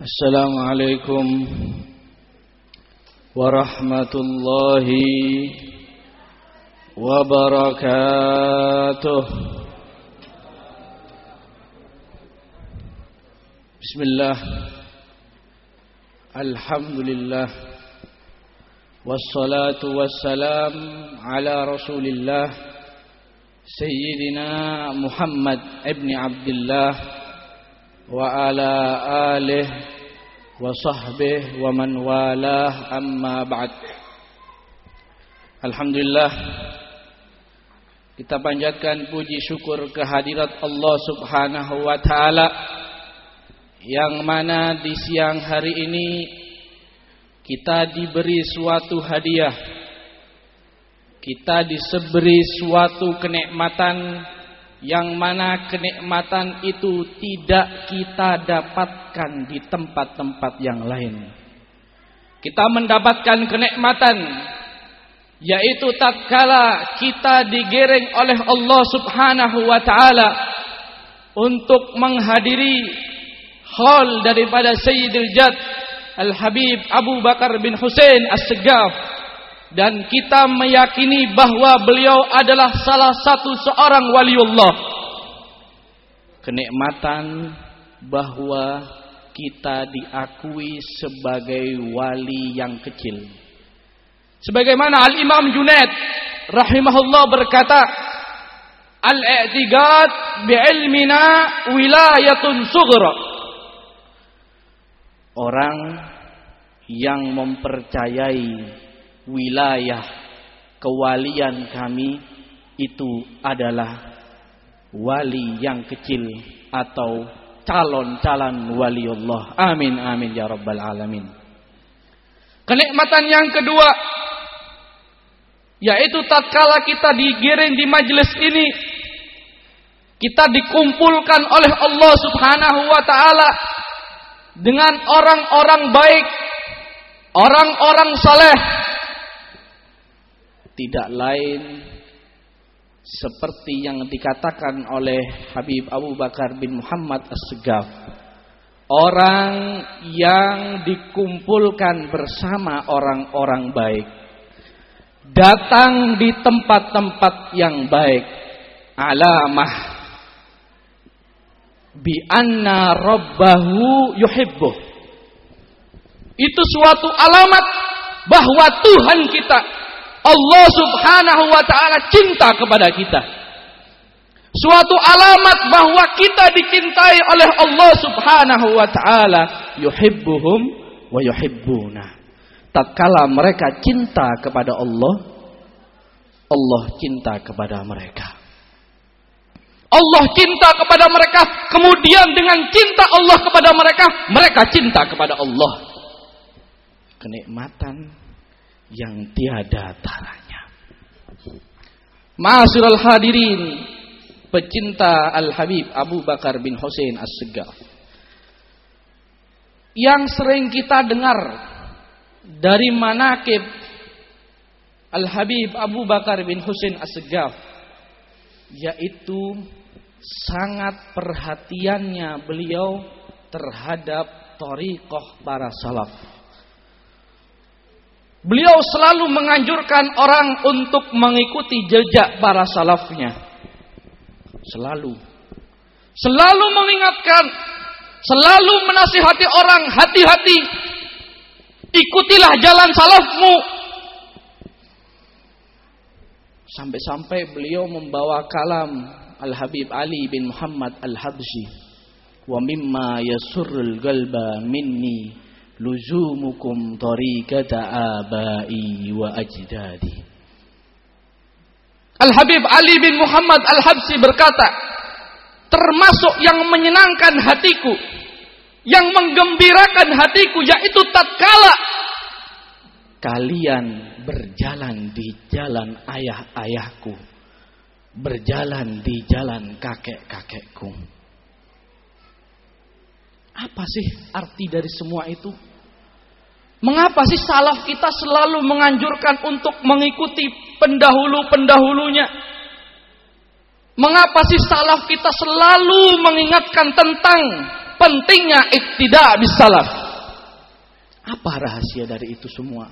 Assalamualaikum warahmatullahi wabarakatuh. Bismillah. Alhamdulillah. Wassalatu wassalam ala Rasulillah Sayyidina Muhammad ibn Abdullah wa ala alihi wa sahbihi wa man walah, amma ba'd. Alhamdulillah, kita panjatkan puji syukur kehadirat Allah Subhanahu wa ta'ala, yang mana di siang hari ini kita diberi suatu hadiah, kita diberi suatu kenikmatan, yang mana kenikmatan itu tidak kita dapatkan di tempat-tempat yang lain. Kita mendapatkan kenikmatan, yaitu tatkala kita digiring oleh Allah Subhanahu wa ta'ala untuk menghadiri haul daripada Sayyidul Jad Al-Habib Abu Bakar bin Husain As-Segaf, dan kita meyakini bahwa beliau adalah salah satu seorang waliullah. Kenikmatan bahwa kita diakui sebagai wali yang kecil. Sebagaimana Al-Imam Junaid rahimahullah berkata, Al-i'tiqad bi'ilmina wilayatun sughra. Orang yang mempercayai wilayah kewalian kami itu adalah wali yang kecil atau calon-calon waliullah. Amin amin ya rabbal alamin. Kenikmatan yang kedua, yaitu tatkala kita digiring di majelis ini, kita dikumpulkan oleh Allah Subhanahu wa ta'ala dengan orang-orang baik, orang-orang saleh, tidak lain seperti yang dikatakan oleh Habib Abu Bakar bin Muhammad As-Segaf, orang yang dikumpulkan bersama orang-orang baik, datang di tempat-tempat yang baik, alamah bi anna rabbahu yuhibbuh. Itu suatu alamat bahwa Tuhan kita, Allah Subhanahu wa ta'ala, cinta kepada kita. Suatu alamat bahwa kita dicintai oleh Allah Subhanahu wa ta'ala. Yuhibbuhum wa yuhibbuna. Tatkala mereka cinta kepada Allah, Allah cinta kepada mereka. Allah cinta kepada mereka, kemudian dengan cinta Allah kepada mereka, mereka cinta kepada Allah. Kenikmatan yang tiada taranya. Ma'asyiral hadirin, pecinta Al-Habib Abu Bakar bin Husain As-Segaf, yang sering kita dengar dari manaqib Al-Habib Abu Bakar bin Husain As-Segaf, yaitu sangat perhatiannya beliau terhadap thariqah para salaf. Beliau selalu menganjurkan orang untuk mengikuti jejak para salafnya. Selalu mengingatkan, selalu menasihati orang, hati-hati, ikutilah jalan salafmu. Sampai-sampai beliau membawa kalam Al-Habib Ali bin Muhammad Al-Habsyi, wa mimma yasurrul qalba minni luzumukum tariqata abai wa ajdadi. Al-Habib Ali bin Muhammad Al-Habsyi berkata, termasuk yang menyenangkan hatiku, yang menggembirakan hatiku, yaitu tatkala kalian berjalan di jalan ayah-ayahku, berjalan di jalan kakek-kakekku. Apa sih arti dari semua itu? Mengapa sih salaf kita selalu menganjurkan untuk mengikuti pendahulu-pendahulunya? Mengapa sih salaf kita selalu mengingatkan tentang pentingnya iktida bis salaf? Apa rahasia dari itu semua?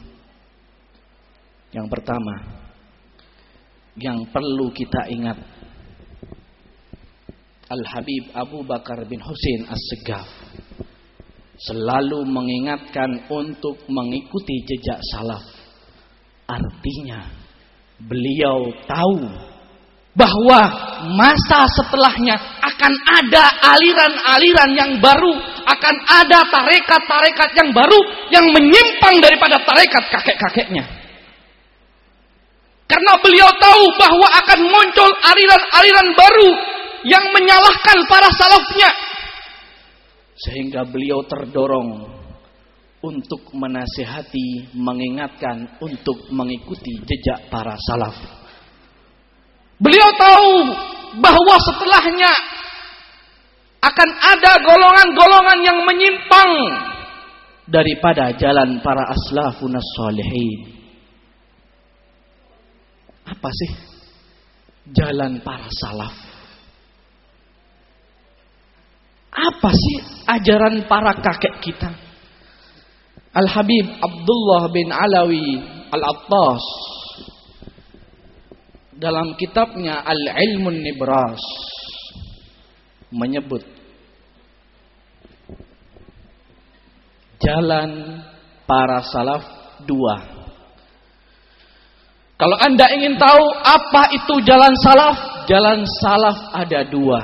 Yang pertama, yang perlu kita ingat, Al-Habib Abu Bakar bin Husain As-Segaf selalu mengingatkan untuk mengikuti jejak salaf. Artinya beliau tahu bahwa masa setelahnya akan ada aliran-aliran yang baru, akan ada tarekat-tarekat yang baru yang menyimpang daripada tarekat kakek-kakeknya. Karena beliau tahu bahwa akan muncul aliran-aliran baru yang menyalahkan para salafnya. Sehingga beliau terdorong untuk menasihati, mengingatkan untuk mengikuti jejak para salaf. Beliau tahu bahwa setelahnya akan ada golongan-golongan yang menyimpang daripada jalan para aslafun as-salihin. Apa sih jalan para salaf? Apa sih ajaran para kakek kita? Al-Habib Abdullah bin Alawi Al-Attas dalam kitabnya Al-Ilmun Nibras menyebut jalan para salaf dua. Kalau Anda ingin tahu apa itu jalan salaf ada dua.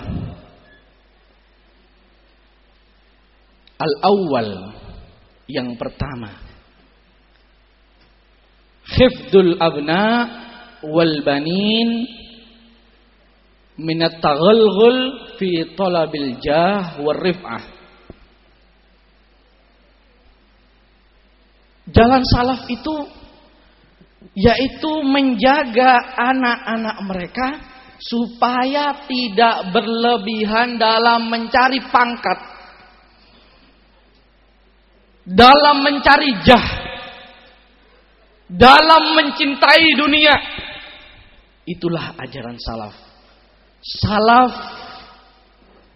Al-awwal, yang pertama, hifdzul abna wal banin minat taghalghul fi talabil jah war rif'ah. Jalan salaf itu yaitu menjaga anak-anak mereka supaya tidak berlebihan dalam mencari pangkat, dalam mencari jah, dalam mencintai dunia. Itulah ajaran salaf. Salaf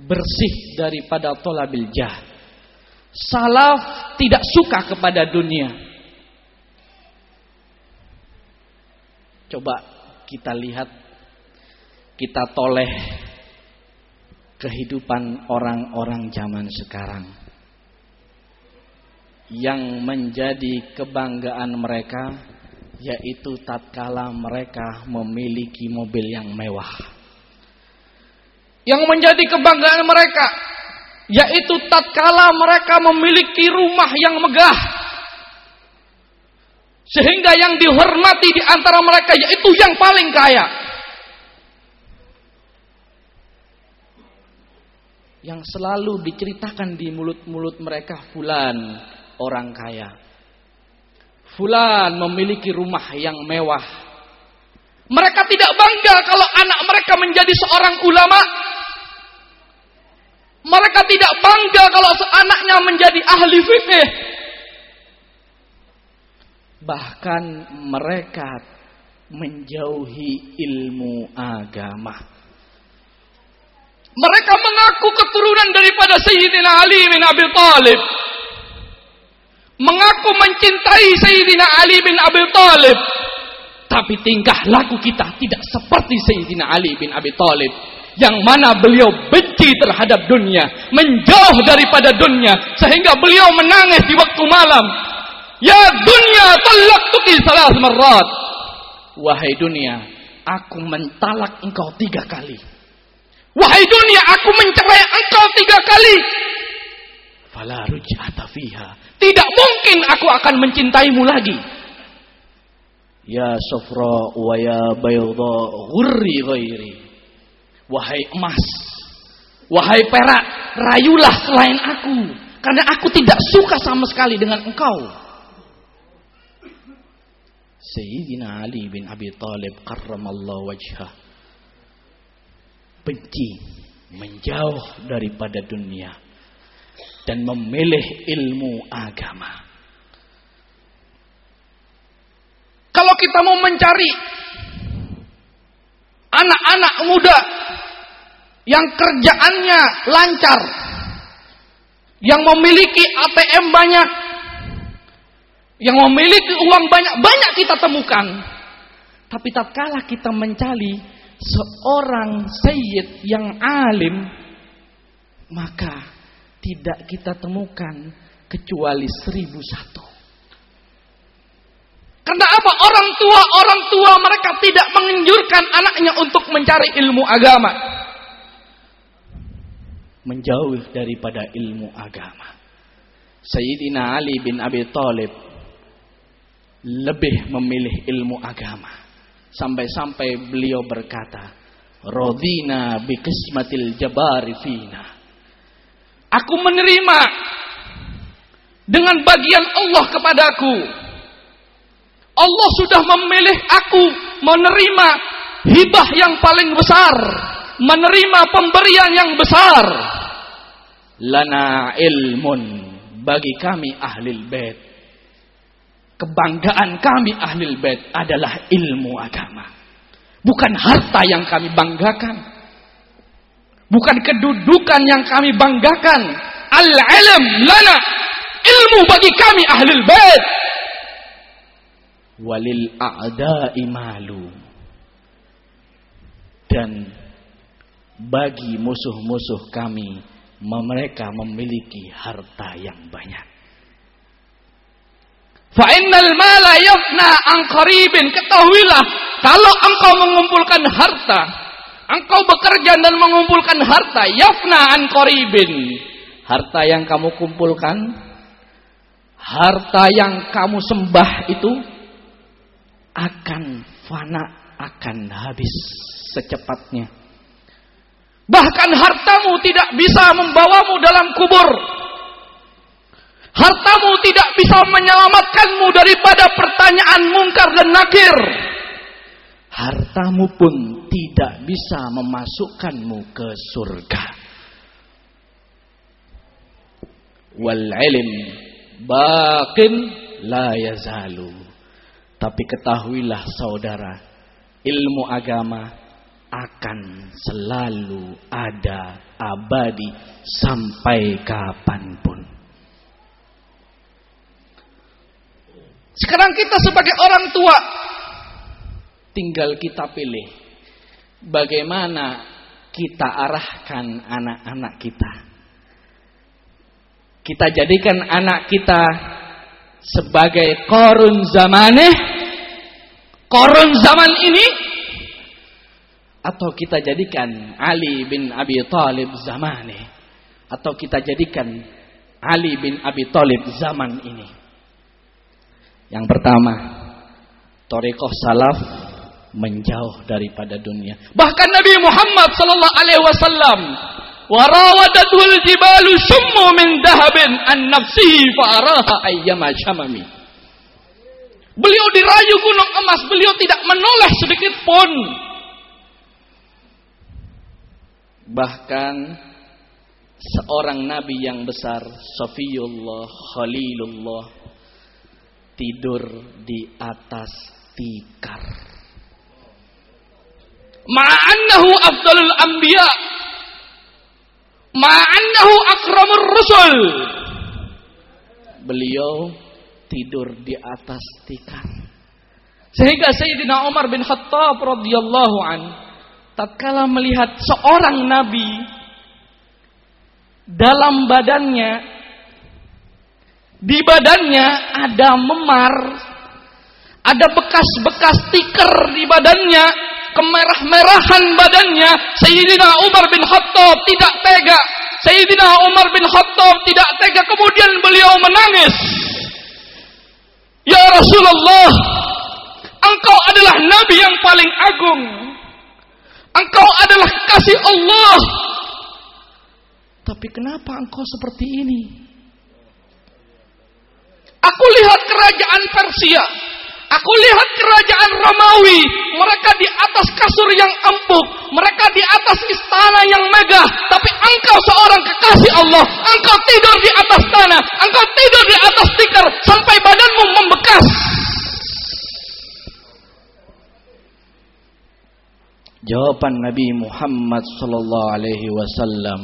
bersih daripada thalabil jah. Salaf tidak suka kepada dunia. Coba kita lihat, kita toleh kehidupan orang-orang zaman sekarang. Yang menjadi kebanggaan mereka yaitu tatkala mereka memiliki mobil yang mewah. Yang menjadi kebanggaan mereka yaitu tatkala mereka memiliki rumah yang megah. Sehingga yang dihormati di antara mereka yaitu yang paling kaya. Yang selalu diceritakan di mulut-mulut mereka, fulan orang kaya, fulan memiliki rumah yang mewah. Mereka tidak bangga kalau anak mereka menjadi seorang ulama. Mereka tidak bangga kalau anaknya menjadi ahli fikih. Bahkan mereka menjauhi ilmu agama. Mereka mengaku keturunan daripada Sayyidina Ali bin Abi Thalib, mengaku mencintai Sayyidina Ali bin Abi Thalib, tapi tingkah laku kita tidak seperti Sayyidina Ali bin Abi Thalib, yang mana beliau benci terhadap dunia, menjauh daripada dunia, sehingga beliau menangis di waktu malam. Ya dunia, talaqtuki salas marrat. Wahai dunia, aku mentalak engkau 3 kali. Wahai dunia, aku mencerai engkau 3 kali. Fala ruj'ata fiha. Tidak mungkin aku akan mencintaimu lagi. Ya safra wa ya bayda ghurri ghairi. Wahai emas, wahai perak, rayulah selain aku, karena aku tidak suka sama sekali dengan engkau. Sayyidina Ali bin Abi Thalib karramallahu wajhah benci, menjauh daripada dunia dan memilih ilmu agama. Kalau kita mau mencari anak-anak muda yang kerjaannya lancar, yang memiliki ATM banyak, yang memiliki uang banyak kita temukan. Tapi tatkala kita mencari seorang sayyid yang alim, maka tidak kita temukan kecuali 1001. Karena apa? Orang tua mereka tidak menganjurkan anaknya untuk mencari ilmu agama. Menjauh daripada ilmu agama. Sayyidina Ali bin Abi Thalib lebih memilih ilmu agama. Sampai-sampai beliau berkata, "Radina bi qismatil jabari fina." Aku menerima dengan bagian Allah kepadaku. Allah sudah memilih aku menerima hibah yang paling besar, menerima pemberian yang besar. Lana ilmun, bagi kami ahlul bait. Kebanggaan kami ahlul bait adalah ilmu agama. Bukan harta yang kami banggakan. Bukan kedudukan yang kami banggakan. Al-ilm lana, ilmu bagi kami ahlul bait. Walil a'da'i malu, dan bagi musuh-musuh kami mereka memiliki harta yang banyak. Fa innal mala yafna an qaribin, ketahuilah kalau engkau mengumpulkan harta, engkau bekerja dan mengumpulkan harta, yafna an qaribin, harta yang kamu kumpulkan, harta yang kamu sembah itu akan fana, akan habis secepatnya. Bahkan hartamu tidak bisa membawamu dalam kubur. Hartamu tidak bisa menyelamatkanmu daripada pertanyaan mungkar dan nakir. Hartamu pun tidak bisa memasukkanmu ke surga. Wal ilm baqin la yazalu. Tapi ketahuilah saudara, ilmu agama akan selalu ada, abadi, sampai kapanpun. Sekarang kita sebagai orang tua, tinggal kita pilih bagaimana kita arahkan anak-anak kita. Kita jadikan anak kita sebagai korun zamaneh, korun zaman ini, atau kita jadikan Ali bin Abi Thalib zamaneh, atau kita jadikan Ali bin Abi Thalib zaman ini. Yang pertama, thariqah salaf menjauh daripada dunia. Bahkan Nabi Muhammad sallallahu alaihi wasallam, warawadatul jibalu summu min dahabin an nafsihi fa'araha ayyama syamami. Beliau dirayu gunung emas, beliau tidak menoleh sedikit pun. Bahkan seorang nabi yang besar, Safiyullah, Khalilullah, tidur di atas tikar. Ma'annahu afdalul anbiya, ma'annahu akramur rusul. Beliau tidur di atas tikar. Sehingga Sayyidina Umar bin Khattab radhiyallahu an, tatkala melihat seorang nabi dalam badannya, di badannya ada memar, ada bekas-bekas tikar di badannya, kemerah-merahan badannya, Sayyidina Umar bin Khattab tidak tega. Sayyidina Umar bin Khattab tidak tega, kemudian beliau menangis. Ya Rasulullah, engkau adalah nabi yang paling agung. Engkau adalah kasih Allah. Tapi kenapa engkau seperti ini? Aku lihat kerajaan Persia, aku lihat kerajaan Romawi, mereka di atas kasur yang empuk, mereka di atas istana yang megah. Tapi engkau seorang kekasih Allah, engkau tidur di atas tanah, engkau tidur di atas tikar sampai badanmu membekas. Jawaban Nabi Muhammad sallallahu alaihi wasallam,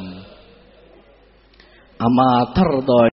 ama tarda